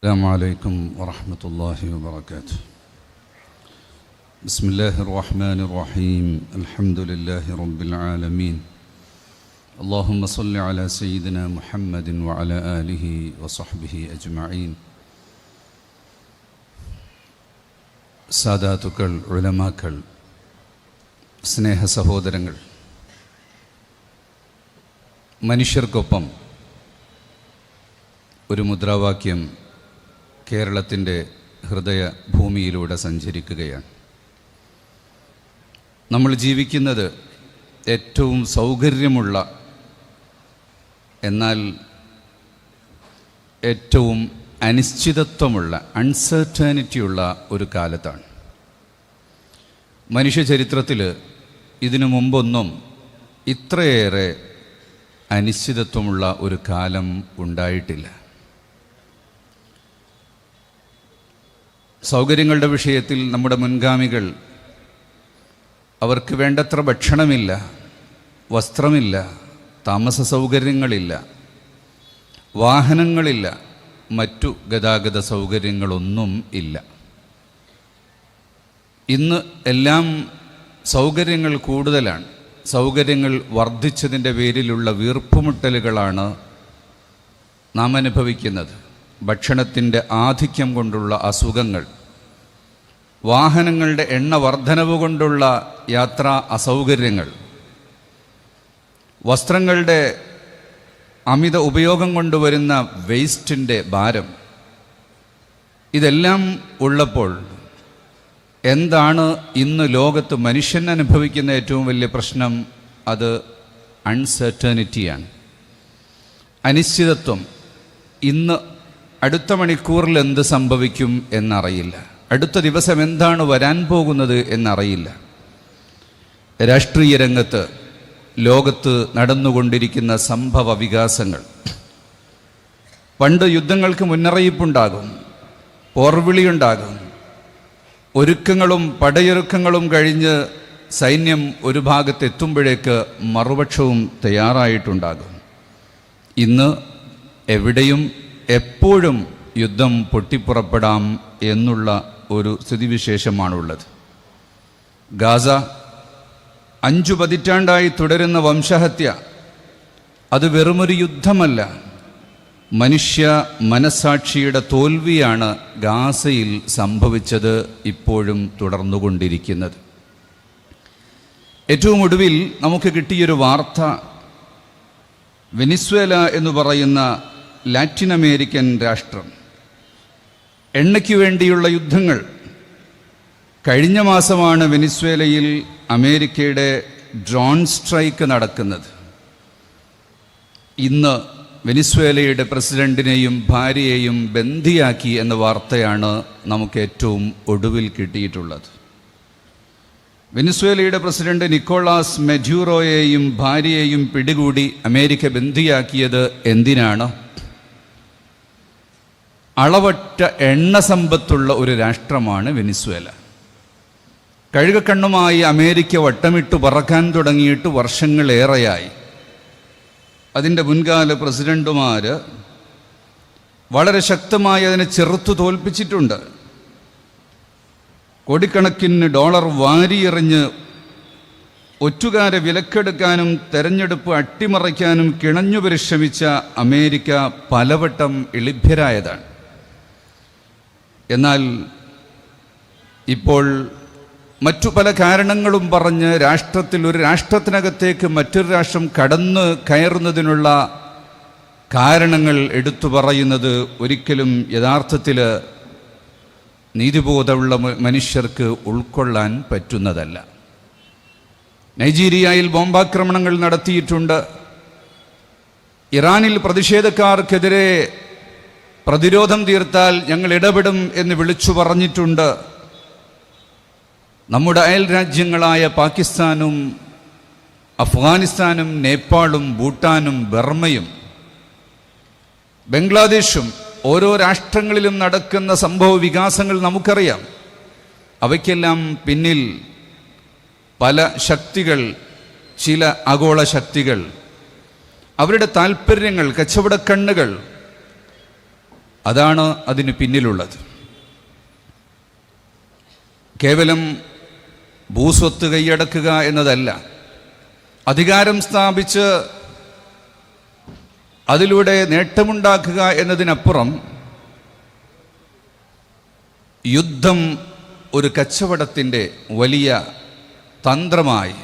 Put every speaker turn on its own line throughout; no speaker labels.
السلام عليكم ورحمة الله وبركاته. بسم الله الرحمن الرحيم. الحمد لله رب العالمين. اللهم صل على سيدنا محمد وعلى آله وصحبه أجمعين. സാദാത്തുക്കൾ, ഉലമാക്കൾ, സ്നേഹ സഹോദരങ്ങൾ, മനുഷ്യർക്കൊപ്പം ഒരു മുദ്രാവാക്യം കേരളത്തിൻ്റെ ഹൃദയഭൂമിയിലൂടെ സഞ്ചരിക്കുകയാണ്. നമ്മൾ ജീവിക്കുന്നത് ഏറ്റവും സൗകര്യമുള്ള, എന്നാൽ ഏറ്റവും അനിശ്ചിതത്വമുള്ള, അൺസർട്ടനിറ്റിയുള്ള ഒരു കാലത്താണ്. മനുഷ്യ ചരിത്രത്തിൽ ഇതിനു മുമ്പൊന്നും ഇത്രയേറെ അനിശ്ചിതത്വമുള്ള ഒരു കാലം ഉണ്ടായിട്ടില്ല. സൗകര്യങ്ങളുടെ വിഷയത്തിൽ നമ്മുടെ മുൻഗാമികൾ, അവർക്ക് വേണ്ടത്ര ഭക്ഷണമില്ല, വസ്ത്രമില്ല, താമസ സൗകര്യങ്ങളില്ല, വാഹനങ്ങളില്ല, മറ്റു ഗതാഗത സൗകര്യങ്ങളൊന്നും ഇല്ല. ഇന്ന് എല്ലാം സൗകര്യങ്ങൾ കൂടുതലാണ്. സൗകര്യങ്ങൾ വർദ്ധിച്ചതിൻ്റെ പേരിലുള്ള വീർപ്പുമുട്ടലുകളാണ് നാം അനുഭവിക്കുന്നത്. ഭക്ഷണത്തിൻ്റെ ആധിക്യം കൊണ്ടുള്ള അസുഖങ്ങൾ, വാഹനങ്ങളുടെ എണ്ണ വർധനവ് കൊണ്ടുള്ള യാത്രാ അസൗകര്യങ്ങൾ, വസ്ത്രങ്ങളുടെ അമിത ഉപയോഗം കൊണ്ടുവരുന്ന വേസ്റ്റിൻ്റെ ഭാരം, ഇതെല്ലാം ഉള്ളപ്പോൾ എന്താണ് ഇന്ന് ലോകത്ത് മനുഷ്യൻ അനുഭവിക്കുന്ന ഏറ്റവും വലിയ പ്രശ്നം? അത് അൺസർട്ടനിറ്റിയാണ്, അനിശ്ചിതത്വം. ഇന്ന് അടുത്ത മണിക്കൂറിൽ എന്ത് സംഭവിക്കും എന്നറിയില്ല. അടുത്ത ദിവസം എന്താണ് വരാൻ പോകുന്നത് എന്നറിയില്ല. രാഷ്ട്രീയ രംഗത്ത് ലോകത്ത് നടന്നുകൊണ്ടിരിക്കുന്ന സംഭവ വികാസങ്ങൾ, പണ്ട് യുദ്ധങ്ങൾക്ക് മുന്നറിയിപ്പുണ്ടാകും, പോർവിളിയുണ്ടാകും, ഒരുക്കങ്ങളും പടയൊരുക്കങ്ങളും കഴിഞ്ഞ് സൈന്യം ഒരു ഭാഗത്തെത്തുമ്പോഴേക്ക് മറുപക്ഷവും തയ്യാറായിട്ടുണ്ടാകും. ഇന്ന് എവിടെയും എപ്പോഴും യുദ്ധം പൊട്ടിപ്പുറപ്പെടാം എന്നുള്ള ഒരു സ്ഥിതിവിശേഷമാണുള്ളത്. ഗാസ 5 പതിറ്റാണ്ടായി തുടരുന്ന വംശഹത്യ, അത് വെറുമൊരു യുദ്ധമല്ല, മനുഷ്യ മനസാക്ഷിയുടെ തോൽവിയാണ് ഗാസയിൽ സംഭവിച്ചത്, ഇപ്പോഴും തുടർന്നുകൊണ്ടിരിക്കുന്നത്. ഏറ്റവും ഒടുവിൽ നമുക്ക് കിട്ടിയൊരു വാർത്ത, വെനിസ്വേല എന്ന് പറയുന്ന ലാറ്റിൻ അമേരിക്കൻ രാഷ്ട്രം, എണ്ണയ്ക്ക് വേണ്ടിയുള്ള യുദ്ധങ്ങൾ. കഴിഞ്ഞ മാസമാണ് വെനിസ്വേലയിൽ അമേരിക്കയുടെ ഡ്രോൺ സ്ട്രൈക്ക് നടക്കുന്നത്. ഇന്ന് വെനിസ്വേലയുടെ പ്രസിഡന്റിനെയും ഭാര്യയെയും ബന്ദിയാക്കി എന്ന വാർത്തയാണ് നമുക്ക് ഏറ്റവും ഒടുവിൽ കിട്ടിയിട്ടുള്ളത്. വെനിസ്വേലയുടെ പ്രസിഡന്റ് നിക്കോളാസ് മെഡ്യൂറോയെയും ഭാര്യയെയും പിടികൂടി അമേരിക്ക ബന്ദിയാക്കിയത് എന്തിനാണ്? അളവറ്റ എണ്ണ സമ്പത്തുള്ള ഒരു രാഷ്ട്രമാണ് വെനിസ്വേല. കഴുകക്കണ്ണുമായി അമേരിക്ക വട്ടമിട്ട് പറക്കാൻ തുടങ്ങിയിട്ട് വർഷങ്ങളേറെയായി. അതിൻ്റെ മുൻകാല പ്രസിഡന്റുമാർ വളരെ ശക്തമായി അതിനെ ചെറുത്തു തോൽപ്പിച്ചിട്ടുണ്ട്. കോടിക്കണക്കിന് ഡോളർ വാരിയെറിഞ്ഞ് ഒറ്റുകാരെ വിലക്കെടുക്കാനും തെരഞ്ഞെടുപ്പ് അട്ടിമറിക്കാനും കിണഞ്ഞു പരിശ്രമിച്ച അമേരിക്ക പലവട്ടം എളിഭ്യരായതാണ്. എന്നാൽ ഇപ്പോൾ മറ്റു പല കാരണങ്ങളും പറഞ്ഞ് ഒരു രാഷ്ട്രത്തിനകത്തേക്ക് മറ്റൊരു രാഷ്ട്രം കടന്നു കയറുന്നതിനുള്ള കാരണങ്ങൾ എടുത്തു പറയുന്നത് ഒരിക്കലും യഥാർത്ഥത്തിൽ നീതിബോധമുള്ള മനുഷ്യർക്ക് ഉൾക്കൊള്ളാൻ പറ്റുന്നതല്ല. നൈജീരിയയിൽ ബോംബാക്രമണങ്ങൾ നടത്തിയിട്ടുണ്ട്. ഇറാനിൽ പ്രതിഷേധക്കാർക്കെതിരെ പ്രതിരോധം തീർത്താൽ ഞങ്ങൾ ഇടപെടും എന്ന് വിളിച്ചു പറഞ്ഞിട്ടുണ്ട്. നമ്മുടെ അയൽ രാജ്യങ്ങളായ പാകിസ്ഥാനും അഫ്ഗാനിസ്ഥാനും നേപ്പാളും ഭൂട്ടാനും ബർമ്മയും ബംഗ്ലാദേശും ഓരോ രാഷ്ട്രങ്ങളിലും നടക്കുന്ന സംഭവ വികാസങ്ങൾ നമുക്കറിയാം. അവയ്ക്കെല്ലാം പിന്നിൽ പല ശക്തികൾ, ചില ആഗോള ശക്തികൾ, അവരുടെ താല്പര്യങ്ങൾ, കച്ചവടക്കണ്ണുകൾ അതാണ് അതിന് പിന്നിലുള്ളത്. കേവലം ഭൂസ്വത്ത് കൈയടക്കുക എന്നതല്ല, അധികാരം സ്ഥാപിച്ച് അതിലൂടെ നേട്ടമുണ്ടാക്കുക എന്നതിനപ്പുറം യുദ്ധം ഒരു കച്ചവടത്തിൻ്റെ വലിയ തന്ത്രമായി,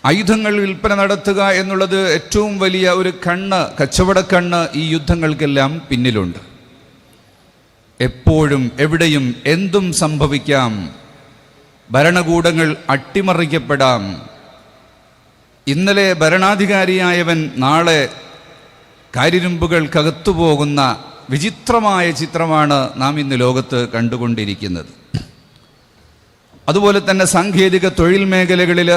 ആയുധങ്ങൾ വിൽപ്പന നടത്തുക എന്നുള്ളത് ഏറ്റവും വലിയ ഒരു കച്ചവടക്കണ്ണ് ഈ യുദ്ധങ്ങൾക്കെല്ലാം പിന്നിലുണ്ട്. എപ്പോഴും എവിടെയും എന്തും സംഭവിക്കാം, ഭരണകൂടങ്ങൾ അട്ടിമറിക്കപ്പെടാം. ഇന്നലെ ഭരണാധികാരിയായവൻ നാളെ കാര്യരുമ്പുകൾക്കകത്തു പോകുന്ന വിചിത്രമായ ചിത്രമാണ് നാം ഇന്ന് ലോകത്ത് കണ്ടുകൊണ്ടിരിക്കുന്നത്. അതുപോലെ തന്നെ സാങ്കേതിക തൊഴിൽ മേഖലകളിൽ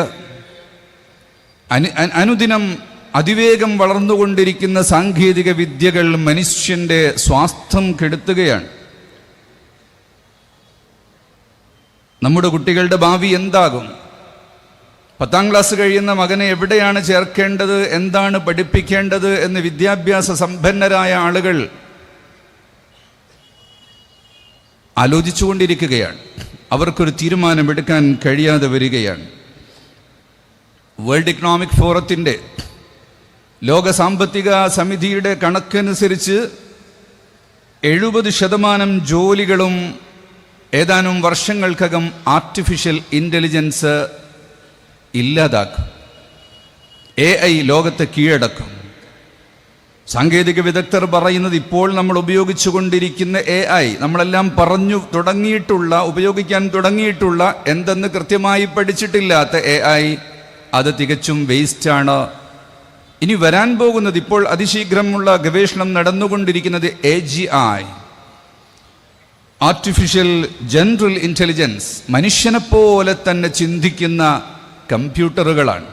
അനുദിനം അതിവേഗം വളർന്നുകൊണ്ടിരിക്കുന്ന സാങ്കേതിക വിദ്യകൾ മനുഷ്യൻ്റെ സ്വാസ്ഥ്യം കെടുത്തുകയാണ്. നമ്മുടെ കുട്ടികളുടെ ഭാവി എന്താകും? 10ാം ക്ലാസ് കഴിയുന്ന മകനെ എവിടെയാണ് ചേർക്കേണ്ടത്, എന്താണ് പഠിപ്പിക്കേണ്ടത് എന്ന് വിദ്യാഭ്യാസ സമ്പന്നരായ ആളുകൾ ആലോചിച്ചുകൊണ്ടിരിക്കുകയാണ്. അവർക്കൊരു തീരുമാനമെടുക്കാൻ കഴിയാതെ വരികയാണ്. വേൾഡ് ഇക്കണോമിക് ഫോറത്തിൻ്റെ, ലോക സാമ്പത്തിക സമിതിയുടെ കണക്കനുസരിച്ച് 70% ജോലികളും ഏതാനും വർഷങ്ങൾക്കകം ആർട്ടിഫിഷ്യൽ ഇൻ്റലിജൻസ് ഇല്ലാതാക്കും. AI ലോകത്തെ കീഴടക്കും. സാങ്കേതിക വിദഗ്ധർ പറയുന്നത് ഇപ്പോൾ നമ്മൾ ഉപയോഗിച്ചു കൊണ്ടിരിക്കുന്ന AI, നമ്മളെല്ലാം ഉപയോഗിക്കാൻ തുടങ്ങിയിട്ടുള്ള, എന്തെന്ന് കൃത്യമായി പഠിച്ചിട്ടില്ലാത്ത AI, അത് തികച്ചും വേസ്റ്റാണ്. ഇനി വരാൻ പോകുന്നത്, ഇപ്പോൾ അതിശീഘ്രമുള്ള ഗവേഷണം നടന്നുകൊണ്ടിരിക്കുന്നത് AGI, ആർട്ടിഫിഷ്യൽ ജനറൽ ഇൻ്റലിജൻസ്, മനുഷ്യനെപ്പോലെ തന്നെ ചിന്തിക്കുന്ന കമ്പ്യൂട്ടറുകളാണ്.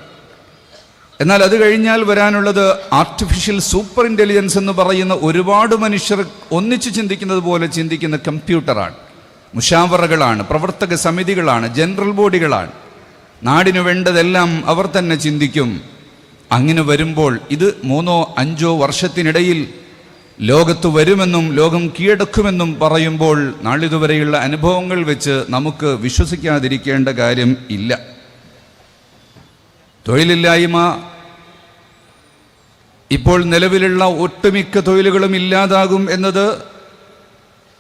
എന്നാൽ അത് കഴിഞ്ഞാൽ വരാനുള്ളത് ആർട്ടിഫിഷ്യൽ സൂപ്പർ ഇൻ്റലിജൻസ് എന്ന് പറയുന്ന ഒരുപാട് മനുഷ്യർ ഒന്നിച്ച് ചിന്തിക്കുന്നത് പോലെ ചിന്തിക്കുന്ന കമ്പ്യൂട്ടറാണ്. മുഷാവറകളാണ്, പ്രവർത്തക സമിതികളാണ്, ജനറൽ ബോഡികളാണ്. നാടിനു വേണ്ടതെല്ലാം അവർ തന്നെ ചിന്തിക്കും. അങ്ങനെ വരുമ്പോൾ ഇത് 3-5 വർഷത്തിനിടയിൽ ലോകത്ത് വരുമെന്നും ലോകം കീഴടക്കുമെന്നും പറയുമ്പോൾ നാളിതുവരെയുള്ള അനുഭവങ്ങൾ വെച്ച് നമുക്ക് വിശ്വസിക്കാതിരിക്കേണ്ട കാര്യം ഇല്ല. തൊഴിലില്ലായ്മ ഇപ്പോൾ നിലവിലുള്ള ഒട്ടുമിക്ക തൊഴിലുകളും ഇല്ലാതാകും എന്നത്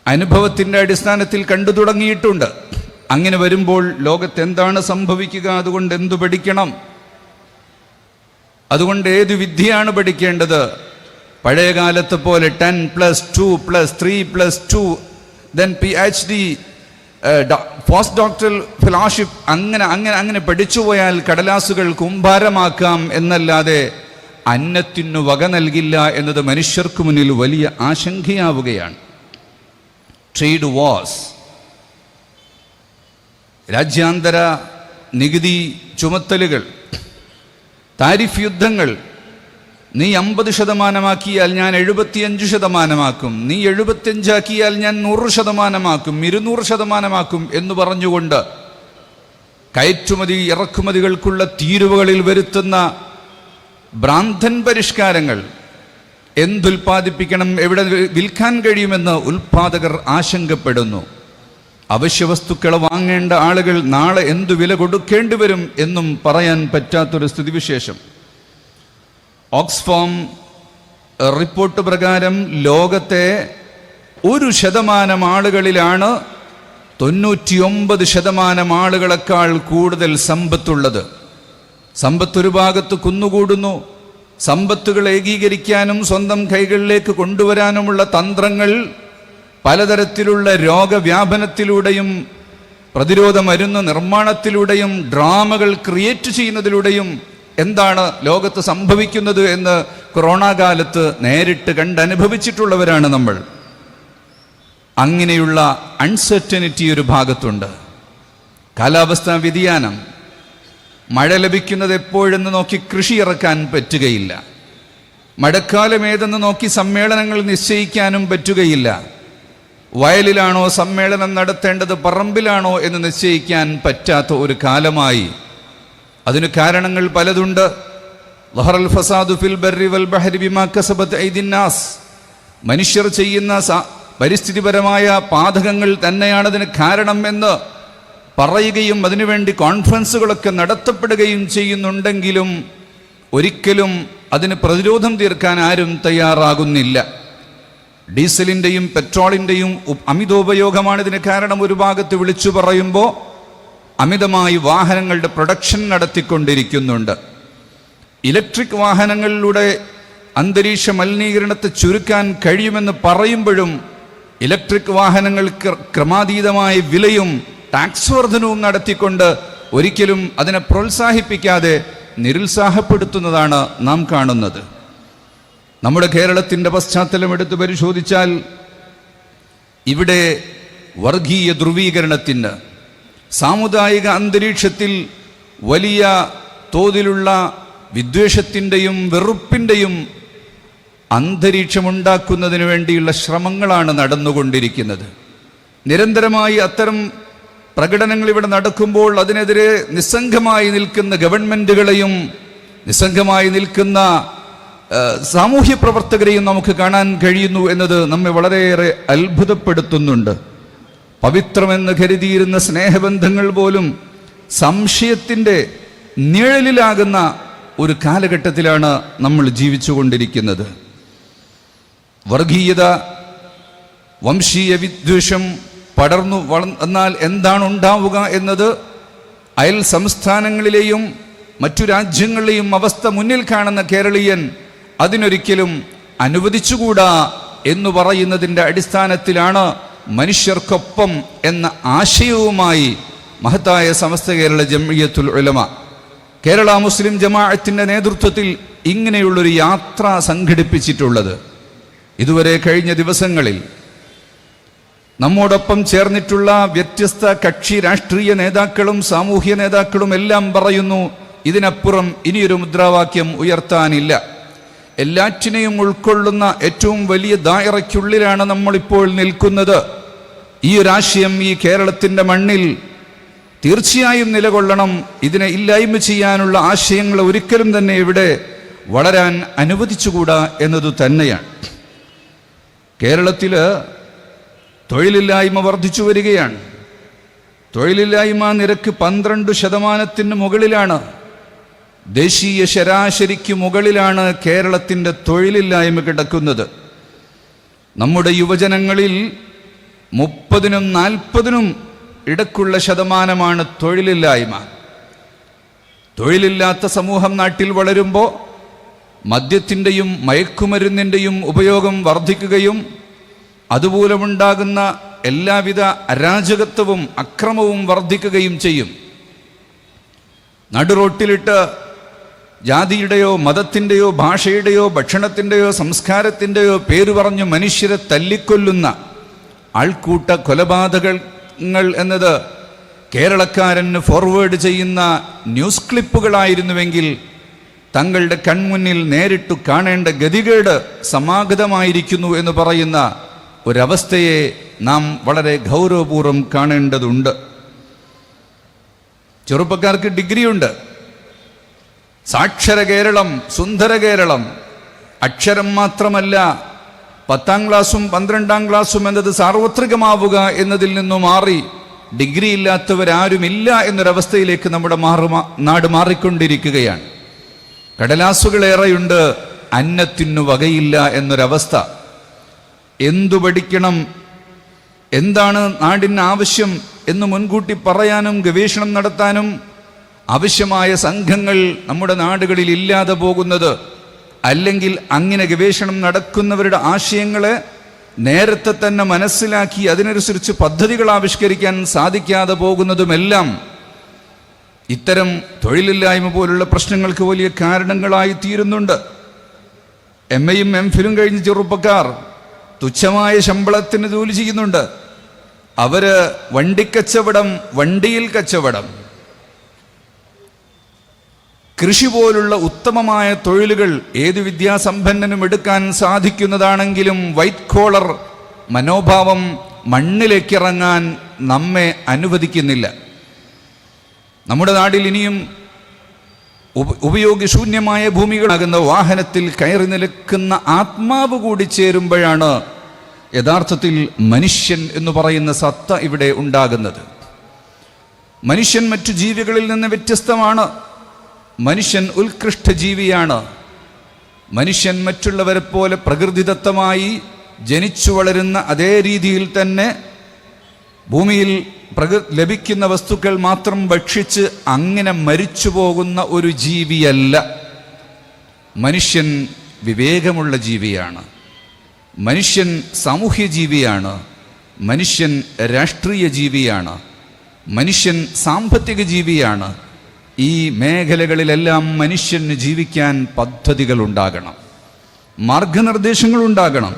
അനുഭവത്തിൻ്റെ അടിസ്ഥാനത്തിൽ കണ്ടു തുടങ്ങിയിട്ടുണ്ട്. അങ്ങനെ വരുമ്പോൾ ലോകത്ത് എന്താണ് സംഭവിക്കുക? അതുകൊണ്ട് എന്തു പഠിക്കണം? അതുകൊണ്ട് ഏത് വിദ്യയാണ് പഠിക്കേണ്ടത്? പഴയ കാലത്തെ പോലെ 10+2+3+2 then PhD, post doctoral fellowship, അങ്ങനെ പഠിച്ചുപോയാൽ കടലാസുകൾ കുംഭാരമാക്കാം എന്നല്ലാതെ അന്നത്തിനു വക നൽകില്ല എന്നത് മനുഷ്യർക്ക് മുന്നിൽ വലിയ ആശങ്കയാവുകയാണ്. ട്രേഡ് വാർസ്, രാജ്യാന്തര നികുതി ചുമത്തലുകൾ, താരിഫ് യുദ്ധങ്ങൾ. നീ 50% ഞാൻ 75%, നീ 75% ഞാൻ 100%, 200% എന്ന് പറഞ്ഞുകൊണ്ട് കയറ്റുമതി ഇറക്കുമതികൾക്കുള്ള തീരുവകളിൽ വരുത്തുന്ന ഭ്രാന്തൻ പരിഷ്കാരങ്ങൾ. എന്തുൽപ്പാദിപ്പിക്കണം, എവിടെ വിൽക്കാൻ കഴിയുമെന്ന് ഉൽപ്പാദകർ ആശങ്കപ്പെടുന്നു. അവശ്യവസ്തുക്കൾ വാങ്ങേണ്ട ആളുകൾ നാളെ എന്തു വില കൊടുക്കേണ്ടി വരും എന്നും പറയാൻ പറ്റാത്തൊരു സ്ഥിതിവിശേഷം. ഓക്സ്ഫാം റിപ്പോർട്ട് പ്രകാരം ലോകത്തെ 1% ആളുകളിലാണ് 99% ആളുകളെക്കാൾ കൂടുതൽ സമ്പത്തുള്ളത്. സമ്പത്തൊരു ഭാഗത്ത് കുന്നുകൂടുന്നു. സമ്പത്തുകൾ ഏകീകരിക്കാനും സ്വന്തം കൈകളിലേക്ക് കൊണ്ടുവരാനുമുള്ള തന്ത്രങ്ങൾ പലതരത്തിലുള്ള രോഗവ്യാപനത്തിലൂടെയും പ്രതിരോധ മരുന്ന് നിർമ്മാണത്തിലൂടെയും ഡ്രാമകൾ ക്രിയേറ്റ് ചെയ്യുന്നതിലൂടെയും എന്താണ് ലോകത്ത് സംഭവിക്കുന്നത് എന്ന് കൊറോണ കാലത്ത് നേരിട്ട് കണ്ടനുഭവിച്ചിട്ടുള്ളവരാണ് നമ്മൾ. അങ്ങനെയുള്ള അൺസർട്ടനിറ്റി ഒരു ഭാഗത്തുണ്ട്. കാലാവസ്ഥാ വ്യതിയാനം, മഴ ലഭിക്കുന്നത് എപ്പോഴെന്ന് നോക്കി കൃഷി ഇറക്കാൻ പറ്റുകയില്ല. മഴക്കാലം ഏതെന്ന് നോക്കി സമ്മേളനങ്ങൾ നിശ്ചയിക്കാനും പറ്റുകയില്ല. വയലിലാണോ സമ്മേളനം നടത്തേണ്ടത്, പറമ്പിലാണോ എന്ന് നിശ്ചയിക്കാൻ പറ്റാത്ത ഒരു കാലമായി. അതിന് കാരണങ്ങൾ പലതുണ്ട്. ലഹറൽ ഫസാദു ഫിൽ ബർരി വൽ ബഹരി ബിമാ കസബത് ഐദിൻ നാസ്. മനുഷ്യർ ചെയ്യുന്ന പരിസ്ഥിതിപരമായ പാതകങ്ങൾ തന്നെയാണതിന് കാരണം എന്ന് പറയുകയും അതിനുവേണ്ടി കോൺഫറൻസുകളൊക്കെ നടത്തപ്പെടുകയും ചെയ്യുന്നുണ്ടെങ്കിലും ഒരിക്കലും അതിന് പ്രതിരോധം തീർക്കാൻ ആരും തയ്യാറാകുന്നില്ല. ഡീസലിൻ്റെയും പെട്രോളിൻ്റെയും അമിതോപയോഗമാണ് ഇതിന് കാരണം. ഒരു ഭാഗത്ത് വിളിച്ചു പറയുമ്പോൾ അമിതമായി വാഹനങ്ങളുടെ പ്രൊഡക്ഷൻ നടത്തിക്കൊണ്ടിരിക്കുന്നുണ്ട്. ഇലക്ട്രിക് വാഹനങ്ങളിലൂടെ അന്തരീക്ഷ മലിനീകരണത്തെ ചുരുക്കാൻ കഴിയുമെന്ന് പറയുമ്പോഴും ഇലക്ട്രിക് വാഹനങ്ങൾക്ക് ക്രമാതീതമായ വിലയും ടാക്സ് വർധനവും നടത്തിക്കൊണ്ട് ഒരിക്കലും അതിനെ പ്രോത്സാഹിപ്പിക്കാതെ നിരുത്സാഹപ്പെടുത്തുന്നതാണ് നാം കാണുന്നത്. നമ്മുടെ കേരളത്തിൻ്റെ പശ്ചാത്തലം എടുത്ത് പരിശോധിച്ചാൽ ഇവിടെ വർഗീയ ധ്രുവീകരണത്തിന്, സാമുദായിക അന്തരീക്ഷത്തിൽ വലിയ തോതിലുള്ള വിദ്വേഷത്തിൻ്റെയും വെറുപ്പിൻ്റെയും അന്തരീക്ഷമുണ്ടാക്കുന്നതിന് വേണ്ടിയുള്ള ശ്രമങ്ങളാണ് നടന്നുകൊണ്ടിരിക്കുന്നത്. നിരന്തരമായി അത്തരം പ്രകടനങ്ങൾ ഇവിടെ നടക്കുമ്പോൾ അതിനെതിരെ നിസ്സംഗമായി നിൽക്കുന്ന ഗവൺമെൻറ്റുകളെയും നിസ്സംഗമായി നിൽക്കുന്ന സാമൂഹ്യ പ്രവർത്തകരെയും നമുക്ക് കാണാൻ കഴിയുന്നു എന്നത് നമ്മെ വളരെയേറെ അത്ഭുതപ്പെടുത്തുന്നുണ്ട്. പവിത്രമെന്ന് കരുതിയിരുന്ന സ്നേഹബന്ധങ്ങൾ പോലും സംശയത്തിൻ്റെ നിഴലിലാകുന്ന ഒരു കാലഘട്ടത്തിലാണ് നമ്മൾ ജീവിച്ചുകൊണ്ടിരിക്കുന്നത്. വർഗീയത, വംശീയ വിദ്വേഷം പടർന്നു എന്നാൽ എന്താണ് ഉണ്ടാവുക എന്നത് അയൽ സംസ്ഥാനങ്ങളിലെയും മറ്റു രാജ്യങ്ങളിലെയും അവസ്ഥ മുന്നിൽ കാണുന്ന കേരളീയൻ അതിനൊരിക്കലും അനുവദിച്ചുകൂടാ എന്ന് പറയുന്നതിൻ്റെ അടിസ്ഥാനത്തിലാണ് മനുഷ്യർക്കൊപ്പം എന്ന ആശയവുമായി മഹത്തായ സമസ്ത കേരള ജംഇയ്യത്തുൽ ഉലമ, കേരള മുസ്ലിം ജമാഅത്തിൻ്റെ നേതൃത്വത്തിൽ ഇങ്ങനെയുള്ളൊരു യാത്ര സംഘടിപ്പിച്ചിട്ടുള്ളത്. ഇതുവരെ കഴിഞ്ഞ ദിവസങ്ങളിൽ നമ്മോടൊപ്പം ചേർന്നിട്ടുള്ള വ്യത്യസ്ത കക്ഷി രാഷ്ട്രീയ നേതാക്കളും സാമൂഹ്യ നേതാക്കളും എല്ലാം പറയുന്നു, ഇതിനപ്പുറം ഇനിയൊരു മുദ്രാവാക്യം ഉയർത്താനില്ല. എല്ലാറ്റിനെയും ഉൾക്കൊള്ളുന്ന ഏറ്റവും വലിയ ദായറയ്ക്കുള്ളിലാണ് നമ്മളിപ്പോൾ നിൽക്കുന്നത്. ഈ ഒരാശയം ഈ കേരളത്തിൻ്റെ മണ്ണിൽ തീർച്ചയായും നിലകൊള്ളണം. ഇതിനെ ഇല്ലായ്മ ചെയ്യാനുള്ള ആശയങ്ങൾ ഒരിക്കലും തന്നെ ഇവിടെ വളരാൻ അനുവദിച്ചുകൂടാ എന്നതു തന്നെയാണ്. കേരളത്തിൽ തൊഴിലില്ലായ്മ വർദ്ധിച്ചു വരികയാണ്. തൊഴിലില്ലായ്മ നിരക്ക് 12% മുകളിലാണ്. ദേശീയ ശരാശരിക്ക് മുകളിലാണ് കേരളത്തിൻ്റെ തൊഴിലില്ലായ്മ കിടക്കുന്നത്. നമ്മുടെ യുവജനങ്ങളിൽ 30-നും 40-നും ഇടക്കുള്ള ശതമാനമാണ് തൊഴിലില്ലായ്മ. തൊഴിലില്ലാത്ത സമൂഹം നാട്ടിൽ വളരുമ്പോൾ മദ്യത്തിൻ്റെയും മയക്കുമരുന്നിൻ്റെയും ഉപയോഗം വർദ്ധിക്കുകയും അതുമൂലമുണ്ടാകുന്ന എല്ലാവിധ അരാജകത്വവും അക്രമവും വർദ്ധിക്കുകയും ചെയ്യും. നടുറോട്ടിലിട്ട് ജാതിയുടെയോ മതത്തിൻ്റെയോ ഭാഷയുടെയോ ഭക്ഷണത്തിൻ്റെയോ സംസ്കാരത്തിൻ്റെയോ പേര് പറഞ്ഞ് മനുഷ്യരെ തല്ലിക്കൊല്ലുന്ന ആൾക്കൂട്ട കൊലപാതകങ്ങൾ എന്നത് കേരളക്കാരന് ഫോർവേഡ് ചെയ്യുന്ന ന്യൂസ് ക്ലിപ്പുകളായിരുന്നുവെങ്കിൽ തങ്ങളുടെ കൺമുന്നിൽ നേരിട്ട് കാണേണ്ട ഗതികേട് സമാഗതമായിരിക്കുന്നു എന്ന് പറയുന്ന ഒരവസ്ഥയെ നാം വളരെ ഗൗരവപൂർവ്വം കാണേണ്ടതുണ്ട്. ചെറുപ്പക്കാർക്ക് ഡിഗ്രിയുണ്ട്. സാക്ഷര കേരളം, സുന്ദര കേരളം. അക്ഷരം മാത്രമല്ല, 10ാം ക്ലാസ്സും 12ാം ക്ലാസ്സും എന്നത് സാർവത്രികമാവുക എന്നതിൽ നിന്നും മാറി ഡിഗ്രി ഇല്ലാത്തവരാരുമില്ല എന്നൊരവസ്ഥയിലേക്ക് നമ്മുടെ നാട് മാറിക്കൊണ്ടിരിക്കുകയാണ്. കടലാസുകളേറെയുണ്ട്, അന്നത്തിനു വകയില്ല എന്നൊരവസ്ഥ. എന്തു പഠിക്കണം, എന്താണ് നാടിന് ആവശ്യം എന്ന് മുൻകൂട്ടി പറയാനും ഗവേഷണം നടത്താനും ആവശ്യമായ സംഘങ്ങൾ നമ്മുടെ നാടുകളിൽ ഇല്ലാതെ പോകുന്നത്, അല്ലെങ്കിൽ അങ്ങനെ ഗവേഷണം നടക്കുന്നവരുടെ ആശയങ്ങളെ നേരത്തെ തന്നെ മനസ്സിലാക്കി അതിനനുസരിച്ച് പദ്ധതികൾ ആവിഷ്കരിക്കാൻ സാധിക്കാതെ പോകുന്നതുമെല്ലാം ഇത്തരം തൊഴിലില്ലായ്മ പോലുള്ള പ്രശ്നങ്ങൾക്ക് വലിയ കാരണങ്ങളായി തീരുന്നുണ്ട്. MAയും MPhilഉം കഴിഞ്ഞ ചെറുപ്പക്കാർ തുച്ഛമായ ശമ്പളത്തിന് ജോലി ചെയ്യുന്നുണ്ട്. അവര് വണ്ടിക്കച്ചവടം, വണ്ടിയിൽ കച്ചവടം, കൃഷി പോലുള്ള ഉത്തമമായ തൊഴിലുകൾ ഏത് വിദ്യാസമ്പന്നനും എടുക്കാൻ സാധിക്കുന്നതാണെങ്കിലും വൈറ്റ് കോളർ മനോഭാവം മണ്ണിലേക്കിറങ്ങാൻ നമ്മെ അനുവദിക്കുന്നില്ല. നമ്മുടെ നാട്ടിൽ ഇനിയും ഉപയോഗശൂന്യമായ ഭൂമികളാകുന്ന വാഹനത്തിൽ കയറി നിൽക്കുന്ന ആത്മാവ് കൂടി ചേരുമ്പോഴാണ് യഥാർത്ഥത്തിൽ മനുഷ്യൻ എന്ന് പറയുന്ന സത്ത ഇവിടെ ഉണ്ടാകുന്നത്. മനുഷ്യൻ മറ്റു ജീവികളിൽ നിന്ന് വ്യത്യസ്തമാണ്. മനുഷ്യൻ ഉത്കൃഷ്ട ജീവിയാണ്. മനുഷ്യൻ മറ്റുള്ളവരെ പോലെ പ്രകൃതിദത്തമായി ജനിച്ചു വളരുന്ന അതേ രീതിയിൽ തന്നെ ഭൂമിയിൽ ലഭിക്കുന്ന വസ്തുക്കൾ മാത്രം ഭക്ഷിച്ച് അങ്ങനെ മരിച്ചു പോകുന്ന ഒരു ജീവിയല്ല മനുഷ്യൻ. വിവേകമുള്ള ജീവിയാണ് മനുഷ്യൻ. സാമൂഹ്യ ജീവിയാണ് മനുഷ്യൻ. രാഷ്ട്രീയ ജീവിയാണ് മനുഷ്യൻ. സാമ്പത്തിക ജീവിയാണ്. ഈ മേഖലകളിലെല്ലാം മനുഷ്യന് ജീവിക്കാൻ പദ്ധതികൾ ഉണ്ടാകണം, മാർഗനിർദ്ദേശങ്ങൾ ഉണ്ടാകണം.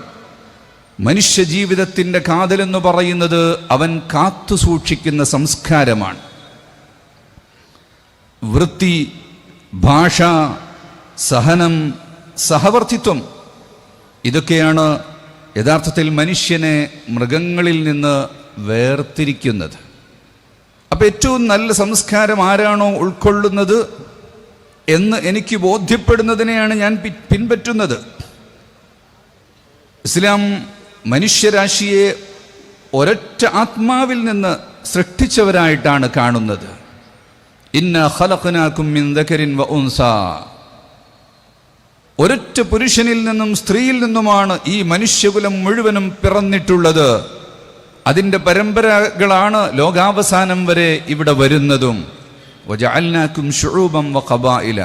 മനുഷ്യ ജീവിതത്തിൻ്റെ കാതലെന്ന് പറയുന്നത് അവൻ കാത്തു സൂക്ഷിക്കുന്ന സംസ്കാരമാണ്. വൃത്തി, ഭാഷ, സഹനം, സഹവർത്തിത്വം, ഇതൊക്കെയാണ് യഥാർത്ഥത്തിൽ മനുഷ്യനെ മൃഗങ്ങളിൽ നിന്ന് വേർതിരിക്കുന്നത്. അപ്പം ഏറ്റവും നല്ല സംസ്കാരം ആരാണോ ഉൾക്കൊള്ളുന്നത് എന്ന് എനിക്ക് ബോധ്യപ്പെടുന്നതിനെയാണ് ഞാൻ പിൻപറ്റുന്നത്. ഇസ്ലാം മനുഷ്യരാശിയെ ഒരൊറ്റ ആത്മാവിൽ നിന്ന് സൃഷ്ടിച്ചവരായിട്ടാണ് കാണുന്നത്. ഇന്ന ഖലഖനാകും മിൻ ദകരിൻ വ ഉൻസ. ഒരൊറ്റ പുരുഷനിൽ നിന്നും സ്ത്രീയിൽ നിന്നുമാണ് ഈ മനുഷ്യകുലം മുഴുവനും പിറന്നിട്ടുള്ളത്. അതിൻ്റെ പരമ്പരകളാണ് ലോകാവസാനം വരെ ഇവിടെ വരുന്നതും. വജഅൽനാകും ശുഊബൻ വ ഖബായില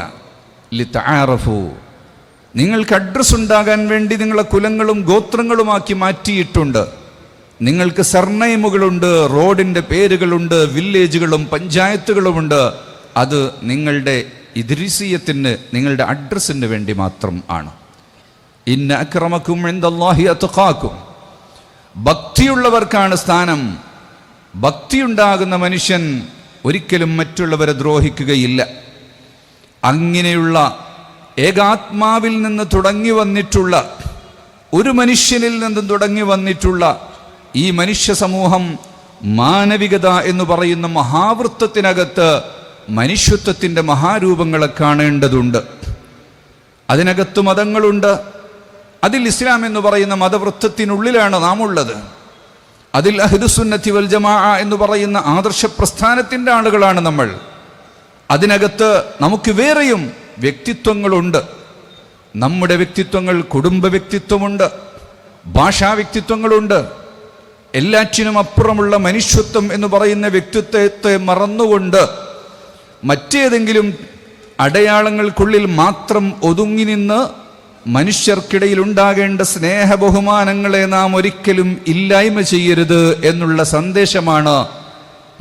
ലിതആറഫു. നിങ്ങൾക്ക് അഡ്രസ് ഉണ്ടാകാൻ വേണ്ടി നിങ്ങളെ കുലങ്ങളും ഗോത്രങ്ങളുമാക്കി മാറ്റിയിട്ടുണ്ട്. നിങ്ങൾക്ക് സർനെയിമുകളുണ്ട്, റോഡിൻ്റെ പേരുകളുണ്ട്, വില്ലേജുകളും പഞ്ചായത്തുകളുമുണ്ട്. അത് നിങ്ങളുടെ ഇദ്രിസിയത്തിന്, നിങ്ങളുടെ അഡ്രസ്സിന് വേണ്ടി മാത്രം ആണ്. ഇന്ന അക്രമക്കും ഇൻദല്ലാഹി അത്ഖാക്കും. ഭക്തിയുള്ളവർക്കാണ് സ്ഥാനം. ഭക്തിയുണ്ടാകുന്ന മനുഷ്യൻ ഒരിക്കലും മറ്റുള്ളവരെ ദ്രോഹിക്കുകയില്ല. അങ്ങനെയുള്ള ഏകാത്മാവിൽ നിന്ന് തുടങ്ങി വന്നിട്ടുള്ള, ഒരു മനുഷ്യനിൽ നിന്നും തുടങ്ങി വന്നിട്ടുള്ള ഈ മനുഷ്യ സമൂഹം മാനവികത എന്ന് പറയുന്ന മഹാവൃത്തത്തിനകത്ത് മനുഷ്യത്വത്തിൻ്റെ മഹാരൂപങ്ങളെ കാണേണ്ടതുണ്ട്. അതിനകത്ത് മതങ്ങളുണ്ട്. അതിൽ ഇസ്ലാം എന്ന് പറയുന്ന മതവൃത്തത്തിനുള്ളിലാണ് നാം ഉള്ളത്. അതിൽ അഹ്ലുസുന്നത്തി വൽ ജമാഅ എന്ന് പറയുന്ന ആദർശ പ്രസ്ഥാനത്തിൻ്റെ ആളുകളാണ് നമ്മൾ. അതിനകത്ത് നമുക്ക് വേറെയും വ്യക്തിത്വങ്ങളുണ്ട്. നമ്മുടെ വ്യക്തിത്വങ്ങൾ, കുടുംബ വ്യക്തിത്വമുണ്ട്, ഭാഷാ വ്യക്തിത്വങ്ങളുണ്ട്. എല്ലാറ്റിനും അപ്പുറമുള്ള മനുഷ്യത്വം എന്ന് പറയുന്ന വ്യക്തിത്വത്തെ മറന്നുകൊണ്ട് മറ്റേതെങ്കിലും അടയാളങ്ങൾക്കുള്ളിൽ മാത്രം ഒതുങ്ങി നിന്ന് മനുഷ്യർക്കിടയിൽ ഉണ്ടാകേണ്ട സ്നേഹ ബഹുമാനങ്ങളെ നാം ഒരിക്കലും ഇല്ലായ്മ ചെയ്യരുത് എന്നുള്ള സന്ദേശമാണ്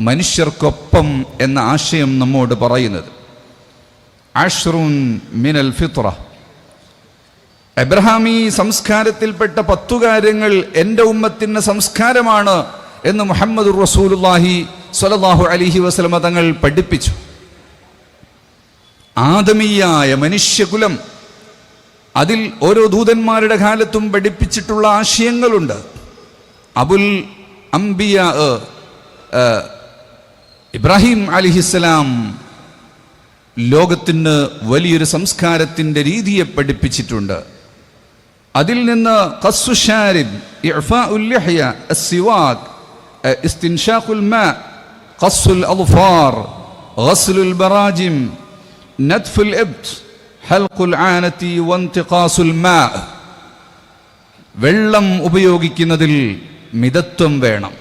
മനുഷ്യർക്കൊപ്പം എന്ന ആശയം നമ്മോട് പറയുന്നത്. അശ്റുൻ മിനൽ ഫിത്ര. എബ്രഹാമി സംസ്കാരത്തിൽപ്പെട്ട 10 കാര്യങ്ങൾ എൻ്റെ ഉമ്മത്തിൻ്റെ സംസ്കാരമാണ് എന്ന് മുഹമ്മദുർ റസൂലുള്ളാഹി സ്വല്ലല്ലാഹു അലൈഹി വസല്ലമ തങ്ങൾ പഠിപ്പിച്ചു. ആദമീയായ മനുഷ്യകുലം, അതിൽ ഓരോ ദൂതന്മാരുടെ കാലത്തും പഠിപ്പിച്ചിട്ടുള്ള ആശയങ്ങളുണ്ട്. അബുൽ അംബിയ ഇബ്രാഹിം അലിഹിസ്സലാം ലോകത്തിന് വലിയൊരു സംസ്കാരത്തിൻ്റെ രീതിയെ പഠിപ്പിച്ചിട്ടുണ്ട്. അതിൽ നിന്ന് ഖസ്സു ശാരിബ്, ഇഅ്ഫാഉൽ ലിഹ്യ, അസ്സിവാക്, ഇസ്തിൻഷാഖുൽ മാ, ഖസ്സുൽ അദ്ഫാർ, ഗസ്ലുൽ ബറാജിം, നത്ഫുൽ ഇബ്ത്, ഹൽഖുൽ ആനതി വൻതിഖാസുൽ മാ. വെള്ളം ഉപയോഗിക്കുന്നതിൽ മിതത്വം വേണം.